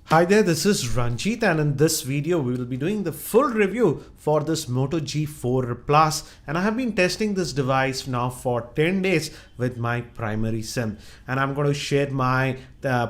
Hi there, this is Ranjit, and in this video we will be doing the full review for this Moto G4 Plus, and I have been testing this device now for 10 days with my primary SIM, and I'm going to share my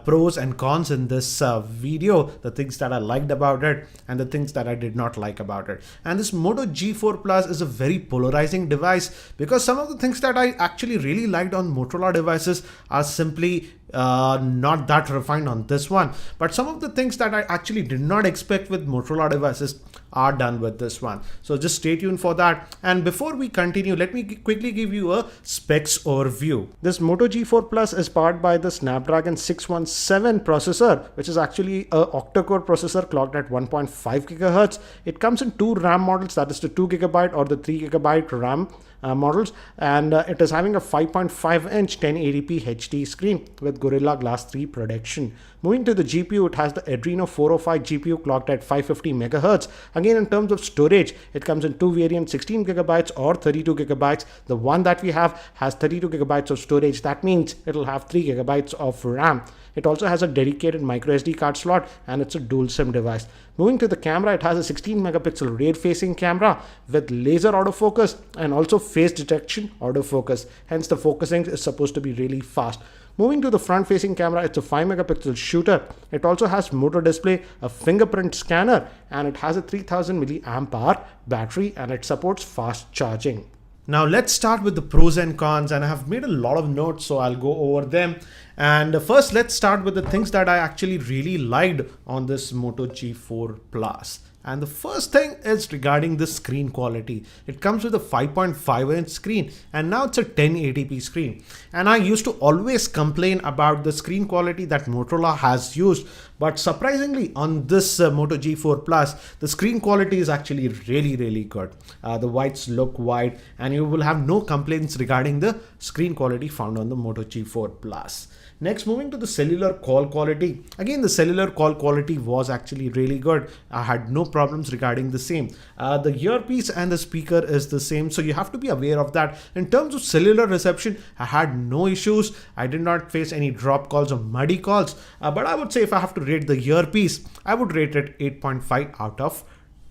pros and cons in this video, the things that I liked about it and the things that I did not like about it. And this Moto G4 Plus is a very polarizing device because some of the things that I actually really liked on Motorola devices are simply not that refined on this one, but some of the things that I actually did not expect with Motorola devices are done with this one. So just stay tuned for that. And before we continue, let me quickly give you a specs overview. This Moto G4 Plus is powered by the Snapdragon 617 processor, which is actually a octa-core processor clocked at 1.5 gigahertz. It comes in two RAM models, that is the 2 gigabyte or the 3 gigabyte RAM models, and it is having a 5.5-inch 1080p HD screen with Gorilla Glass 3 protection. Moving to the GPU, it has the Adreno 405 GPU clocked at 550 megahertz. Again, in terms of storage, it comes in two variants, 16 gigabytes or 32 gigabytes. The one that we have has 32 gigabytes of storage. That means it'll have 3 gigabytes of RAM. It also has a dedicated micro SD card slot, and it's a dual SIM device. Moving to the camera, it has a 16 megapixel rear facing camera with laser autofocus and also face detection autofocus. Hence the focusing is supposed to be really fast. Moving to the front facing camera, it's a 5 megapixel shooter. It also has Moto display, a fingerprint scanner, and it has a 3000 milliamp hour battery, and it supports fast charging. Now let's start with the pros and cons, and I have made a lot of notes, so I'll go over them. And first, let's start with the things that I actually really liked on this Moto G4 Plus. And the first thing is regarding the screen quality. It comes with a 5.5-inch screen, and now it's a 1080p screen. And I used to always complain about the screen quality that Motorola has used, but surprisingly on this Moto G4 Plus, the screen quality is actually really good. The whites look white, and you will have no complaints regarding the screen quality found on the Moto G4 Plus. Next, moving to the cellular call quality. Again, the cellular call quality was actually really good. I had no problems regarding the same. The earpiece and the speaker is the same, so you have to be aware of that. In terms of cellular reception, I had no issues. I did not face any drop calls or muddy calls. But I would say if I have to rate the earpiece, I would rate it 8.5 out of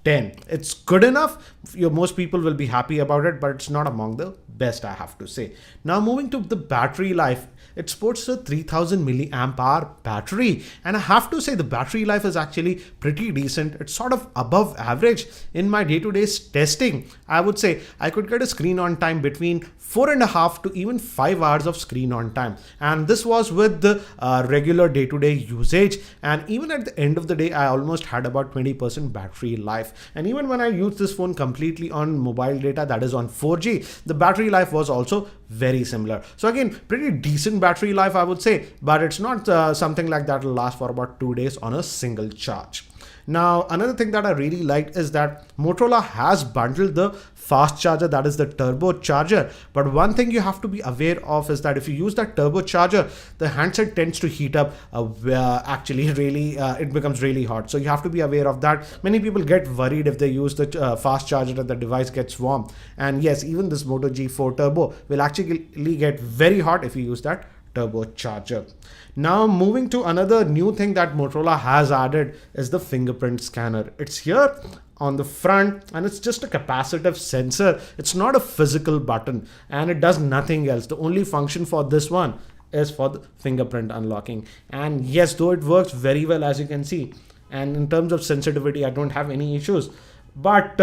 10. It's good enough. Most people will be happy about it, but it's not among the best, I have to say. Now moving to the battery life, it sports a 3000 milliamp hour battery, and I have to say the battery life is actually pretty decent. It's sort of above average. In my day-to-day testing, I would say I could get a screen on time between 4.5 to even 5 hours of screen on time, and this was with the regular day-to-day usage. And even at the end of the day, I almost had about 20% battery life. And even when I used this phone completely on mobile data, that is on 4G, the battery life was also very similar. So again, pretty decent battery life, I would say, but it's not something like that will last for about 2 days on a single charge. Now, another thing that I really liked is that Motorola has bundled the fast charger, that is the turbo charger. But one thing you have to be aware of is that if you use that turbo charger, the handset tends to heat up it becomes really hot. So you have to be aware of that. Many people get worried if they use the fast charger and the device gets warm. And yes, even this Moto G4 Turbo will actually get very hot if you use that turbocharger. Now moving to another new thing that Motorola has added is the fingerprint scanner. It's here on the front, and it's just a capacitive sensor. It's not a physical button, and it does nothing else. The only function for this one is for the fingerprint unlocking. And yes, though it works very well, as you can see, and in terms of sensitivity, I don't have any issues, but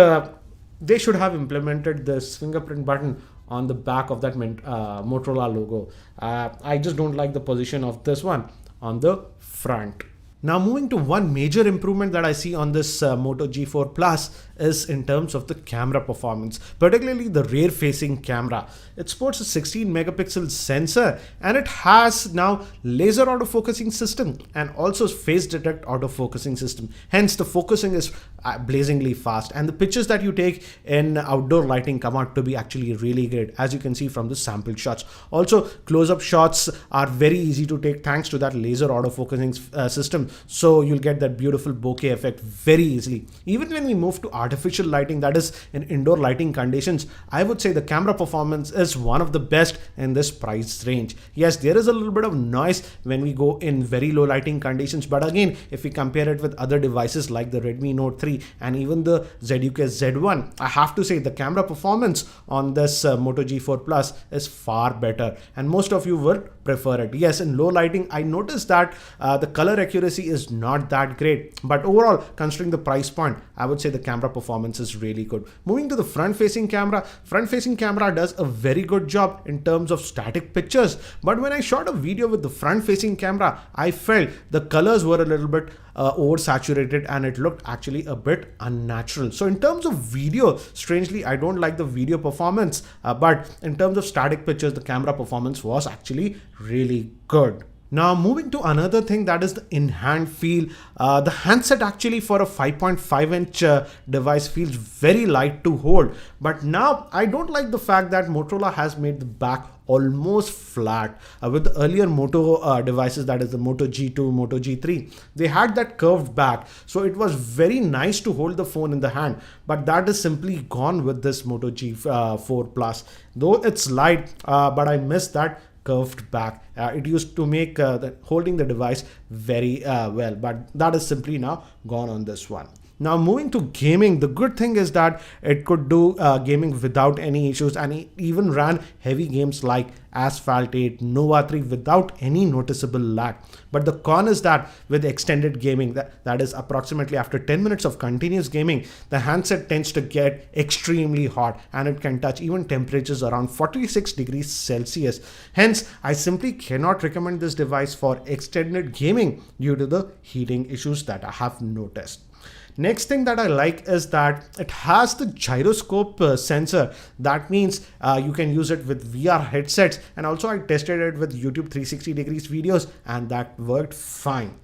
they should have implemented this fingerprint button on the back of that Motorola logo. I just don't like the position of this one on the front. Now moving to one major improvement that I see on this Moto G4 Plus is in terms of the camera performance, particularly the rear facing camera. It sports a 16 megapixel sensor, and it has now laser autofocusing system and also face detect autofocusing system. Hence the focusing is blazingly fast, and the pictures that you take in outdoor lighting come out to be actually really great, as you can see from the sample shots. Also, close-up shots are very easy to take thanks to that laser autofocusing system. so you'll get that beautiful bokeh effect very easily. Even when we move to artificial lighting, that is in indoor lighting conditions, I would say the camera performance is one of the best in this price range. Yes, there is a little bit of noise when we go in very low lighting conditions, but again, if we compare it with other devices like the Redmi Note 3 and even the ZUK Z1, I have to say the camera performance on this Moto G4 Plus is far better, and most of you will prefer it. Yes, in low lighting, I noticed that the color accuracy is not that great, but overall, considering the price point, I would say the camera performance is really good. Moving to the front-facing camera does a very good job in terms of static pictures, but when I shot a video with the front-facing camera, I felt the colors were a little bit oversaturated and it looked actually a bit unnatural. So in terms of video, strangely, I don't like the video performance, but in terms of static pictures, the camera performance was actually really good. Now moving to another thing, that is the in-hand feel. The handset actually for a 5.5-inch device feels very light to hold. But now I don't like the fact that Motorola has made the back almost flat. With the earlier Moto devices, that is the Moto G2, Moto G3, they had that curved back. So it was very nice to hold the phone in the hand, but that is simply gone with this Moto G4 Plus. Though it's light, but I miss that curved back. It used to make holding the device very well, but that is simply now gone on this one. Now moving to gaming, the good thing is that it could do gaming without any issues, and it even ran heavy games like Asphalt 8, Nova 3 without any noticeable lag. But the con is that with extended gaming, that is approximately after 10 minutes of continuous gaming, the handset tends to get extremely hot and it can touch even temperatures around 46 degrees Celsius. Hence, I simply cannot recommend this device for extended gaming due to the heating issues that I have noticed. Next thing that I like is that it has the gyroscope sensor. That means you can use it with VR headsets, and also I tested it with YouTube 360 degrees videos and that worked fine.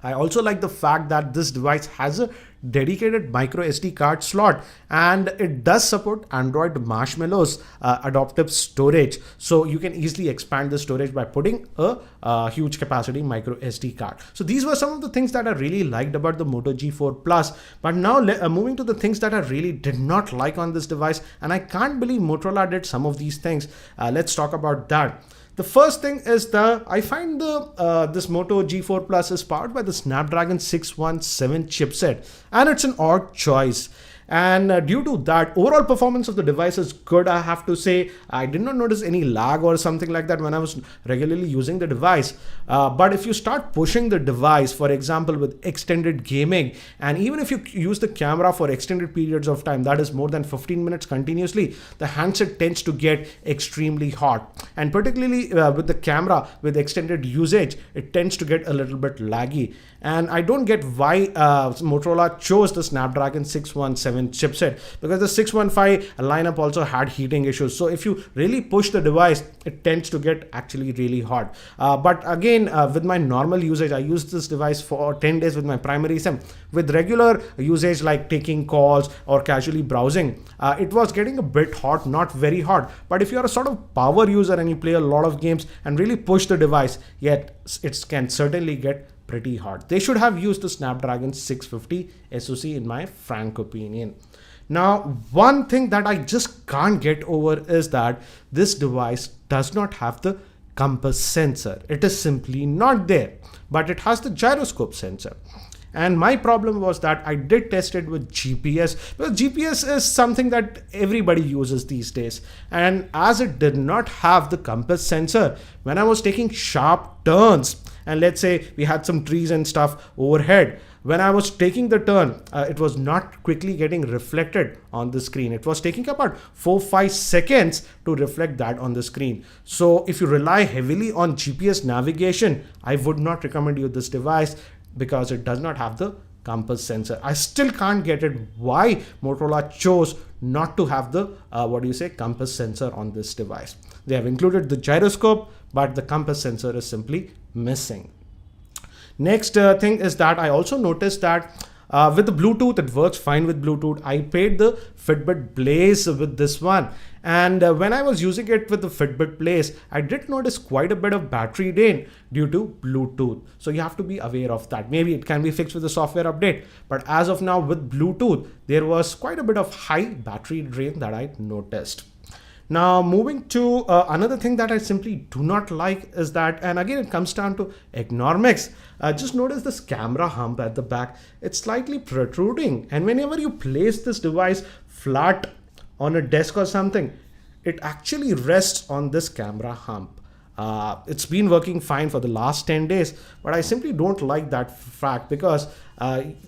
I also like the fact that this device has a dedicated micro SD card slot, and it does support Android Marshmallow's adaptive storage. So you can easily expand the storage by putting a huge capacity micro SD card. So these were some of the things that I really liked about the Moto G4 Plus. But now moving to the things that I really did not like on this device, and I can't believe Motorola did some of these things. Let's talk about that. The first thing is I find this Moto G4 Plus is powered by the Snapdragon 617 chipset, and it's an odd choice. And due to that, overall performance of the device is good, I have to say. I did not notice any lag or something like that when I was regularly using the device. But if you start pushing the device, for example, with extended gaming, and even if you use the camera for extended periods of time, that is more than 15 minutes continuously, the handset tends to get extremely hot. And particularly with the camera, with extended usage, it tends to get a little bit laggy. And I don't get why Motorola chose the Snapdragon 617 chipset, because the 615 lineup also had heating issues. So if you really push the device, it tends to get actually really hot. But again, with my normal usage, I used this device for 10 days with my primary SIM. With regular usage like taking calls or casually browsing, it was getting a bit hot, not very hot. But if you're a sort of power user and you play a lot of games and really push the device, yet it can certainly get pretty hot. They should have used the Snapdragon 650 SoC in my frank opinion. Now, one thing that I just can't get over is that this device does not have the compass sensor. It is simply not there, but it has the gyroscope sensor. And my problem was that I did test it with GPS, because GPS is something that everybody uses these days. And as it did not have the compass sensor, when I was taking sharp turns, and let's say we had some trees and stuff overhead, when I was taking the turn, it was not quickly getting reflected on the screen. It was taking about 4-5 seconds to reflect that on the screen. So if you rely heavily on GPS navigation, I would not recommend you this device, because it does not have the compass sensor. I still can't get it why Motorola chose not to have the compass sensor on this device. They have included the gyroscope, but the compass sensor is simply missing. Next thing is that I also noticed that With the Bluetooth, it works fine with Bluetooth. I paired the Fitbit Blaze with this one. And when I was using it with the Fitbit Blaze, I did notice quite a bit of battery drain due to Bluetooth. So you have to be aware of that. Maybe it can be fixed with a software update. But as of now with Bluetooth, there was quite a bit of high battery drain that I noticed. Now moving to another thing that I simply do not like is that, and again it comes down to ergonomics. Just notice this camera hump at the back. It's slightly protruding, and whenever you place this device flat on a desk or something, it actually rests on this camera hump. It's been working fine for the last 10 days, but I simply don't like that fact because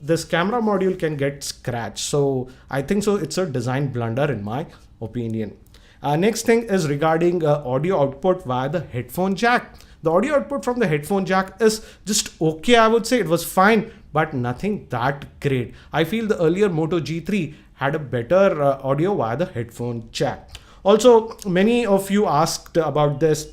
this camera module can get scratched. So I think so it's a design blunder in my opinion. Next thing is regarding audio output via the headphone jack. The audio output from the headphone jack is just okay, I would say. It was fine, but nothing that great. I feel the earlier Moto G3 had a better audio via the headphone jack. Also, many of you asked about this.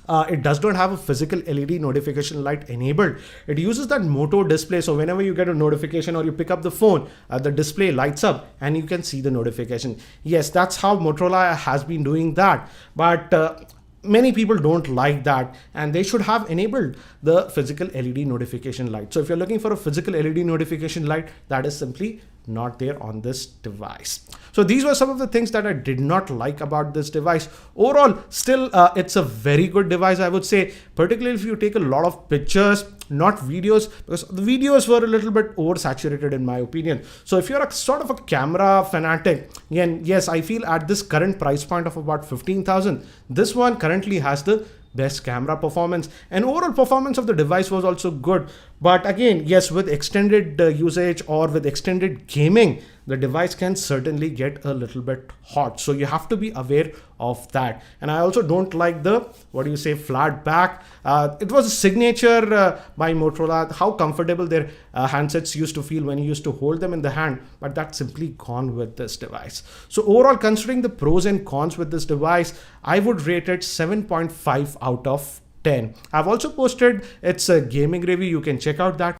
It does not have a physical LED notification light enabled. It uses that Moto display. So whenever you get a notification or you pick up the phone, the display lights up and you can see the notification. Yes, that's how Motorola has been doing that. But many people don't like that, and they should have enabled the physical LED notification light. So if you're looking for a physical LED notification light, that is simply not there on this device. So these were some of the things that I did not like about this device. Overall, still it's a very good device, I would say, particularly if you take a lot of pictures, not videos, because the videos were a little bit oversaturated in my opinion. So if you're a sort of a camera fanatic, and yes, I feel at this current price point of about 15,000, this one currently has the best camera performance, and overall performance of the device was also good. But again, yes, with extended usage or with extended gaming, the device can certainly get a little bit hot. So you have to be aware of that. And I also don't like the, flat back. It was a signature by Motorola, how comfortable their handsets used to feel when you used to hold them in the hand, but that's simply gone with this device. So overall, considering the pros and cons with this device, I would rate it 7.5 out of 10. I've also posted its gaming review. You can check out that.